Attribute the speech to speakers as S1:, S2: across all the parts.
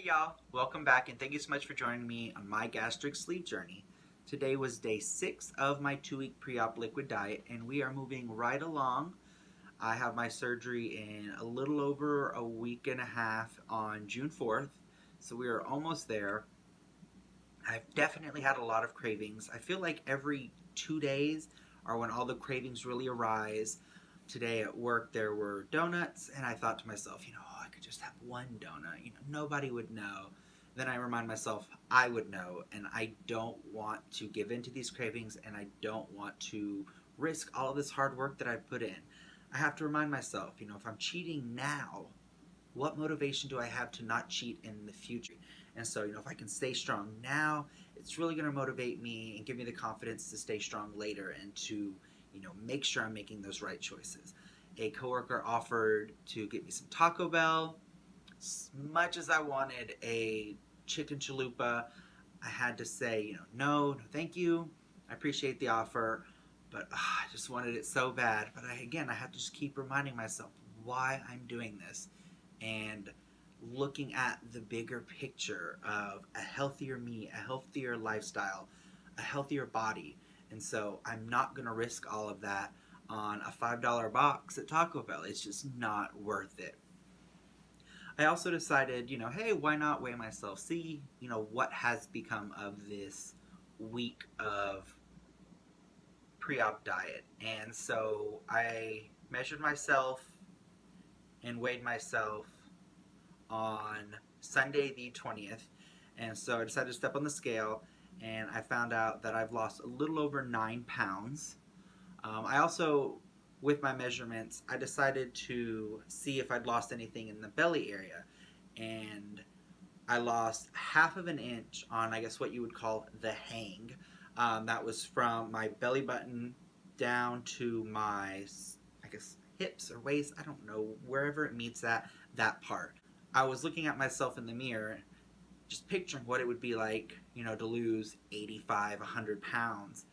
S1: y'all, welcome back and thank you so much for joining me on my gastric sleeve journey. Today was day 6 of my 2-week pre-op liquid diet and we are moving right along. I have my surgery in a little over a week and a half on June 4th, so we are almost there. I've definitely had a lot of cravings. I feel like every 2 days are when all the cravings really arise. Today at work there were donuts and I thought to myself, I could just have one donut, nobody would know. Then I remind myself I would know, and I don't want to give in to these cravings, and I don't want to risk all of this hard work that I've put in. I have to remind myself, if I'm cheating now, what motivation do I have to not cheat in the future? And so, if I can stay strong now, it's really going to motivate me and give me the confidence to stay strong later and to, make sure I'm making those right choices. A coworker offered to get me some Taco Bell. As much as I wanted a chicken chalupa, I had to say, no, thank you. I appreciate the offer, but I just wanted it so bad. But I have to just keep reminding myself why I'm doing this and looking at the bigger picture of a healthier me, a healthier lifestyle, a healthier body. And so I'm not going to risk all of that on a $5 box at Taco Bell. It's just not worth it. I also decided, hey, why not weigh myself? See, what has become of this week of pre-op diet. And so I measured myself and weighed myself on Sunday the 20th. And so I decided to step on the scale, and I found out that I've lost a little over 9 pounds. I also, with my measurements, I decided to see if I'd lost anything in the belly area. And I lost half of an inch on, I guess, what you would call the hang. That was from my belly button down to my, I guess, hips or waist. I don't know, wherever it meets that part. I was looking at myself in the mirror, just picturing what it would be like, to lose 85, 100 pounds.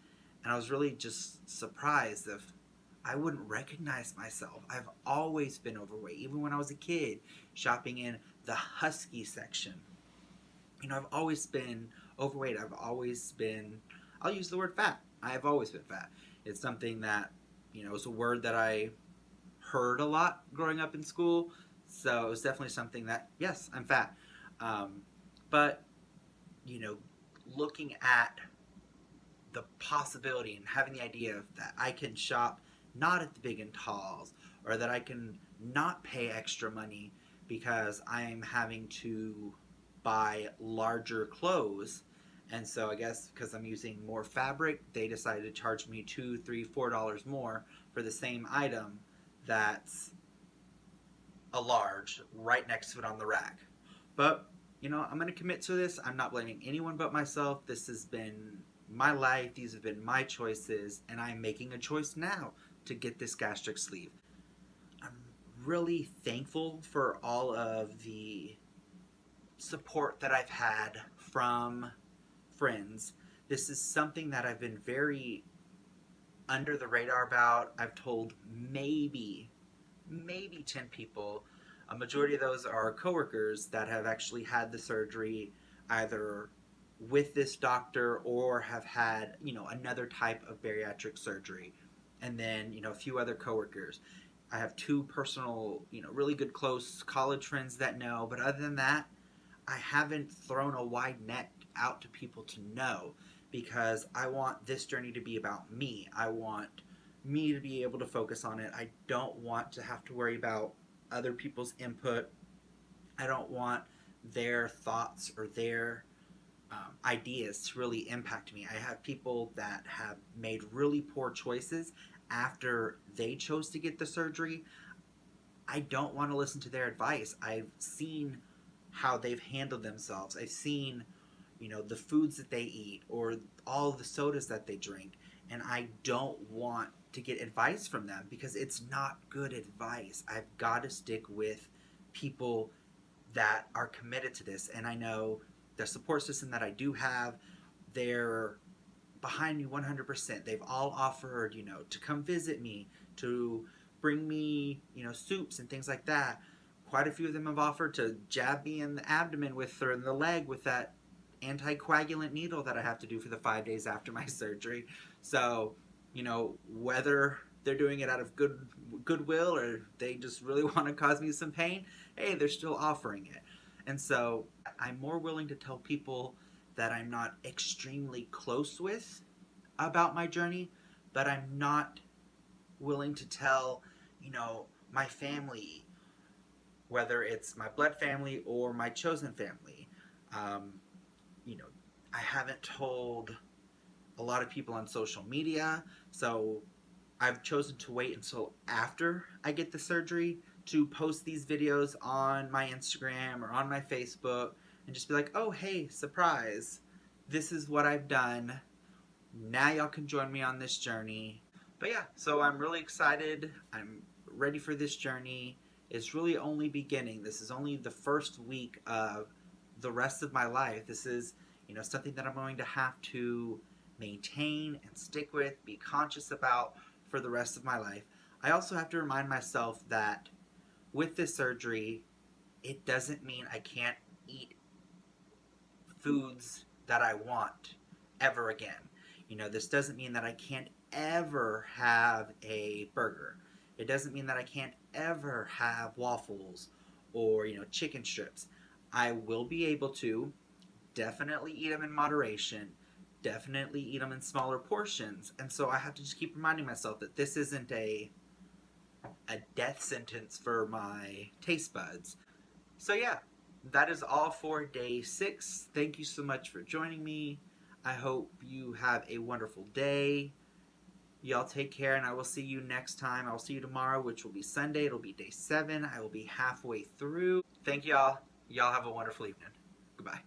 S1: And I was really just surprised if I wouldn't recognize myself. I've always been overweight, even when I was a kid, shopping in the husky section. I've always been overweight. I'll use the word fat. I've always been fat. It's something that, is a word that I heard a lot growing up in school. So it was definitely something that, yes, I'm fat. But, looking at the possibility and having the idea of that I can shop not at the big and talls, or that I can not pay extra money because I'm having to buy larger clothes. And so I guess because I'm using more fabric, they decided to charge me $2, $3, $4 more for the same item that's a large right next to it on the rack. But, I'm going to commit to this. I'm not blaming anyone but myself. This has been my life. These have been my choices, and I'm making a choice now to get this gastric sleeve. I'm really thankful for all of the support that I've had from friends. This is something that I've been very under the radar about. I've told maybe 10 people. A majority of those are coworkers that have actually had the surgery either with this doctor or have had, another type of bariatric surgery. And then, a few other coworkers. I have 2 personal, really good close college friends that know. But other than that, I haven't thrown a wide net out to people to know, because I want this journey to be about me. I want me to be able to focus on it. I don't want to have to worry about other people's input. I don't want their thoughts or their ideas to really impact me. I have people that have made really poor choices after they chose to get the surgery. I don't want to listen to their advice. I've seen how they've handled themselves. I've seen, the foods that they eat or all the sodas that they drink, and I don't want to get advice from them because it's not good advice. I've got to stick with people that are committed to this, and I know the support system that I do have, they're behind me 100%. They've all offered, to come visit me, to bring me, soups and things like that. quite a few of them have offered to jab me in the abdomen with, or in the leg with, that anticoagulant needle that I have to do for the 5 days after my surgery. So, you know, whether they're doing it out of goodwill or they just really want to cause me some pain, hey, they're still offering it. And so I'm more willing to tell people that I'm not extremely close with about my journey, but I'm not willing to tell, you know, my family, whether it's my blood family or my chosen family. You know, I haven't told a lot of people on social media, so I've chosen to wait until after I get the surgery to post these videos on my Instagram or on my Facebook and just be like, oh, hey, surprise, this is what I've done. Now y'all can join me on this journey. But yeah, so I'm really excited. I'm ready for this journey. It's really only beginning. This is only the first week of the rest of my life. This is, you know, something that I'm going to have to maintain and stick with, be conscious about for the rest of my life. I also have to remind myself that with this surgery, it doesn't mean I can't eat foods that I want ever again. You know, this doesn't mean that I can't ever have a burger. It doesn't mean that I can't ever have waffles or, you know, chicken strips. I will be able to definitely eat them in moderation, definitely eat them in smaller portions. And so I have to just keep reminding myself that this isn't a death sentence for my taste buds. So yeah, that is all for day 6. Thank you so much for joining me. I hope you have a wonderful day. Y'all take care, and I will see you next time. I will see you tomorrow, which will be Sunday. It'll be day 7. I will be halfway through. Thank y'all. Y'all have a wonderful evening. Goodbye.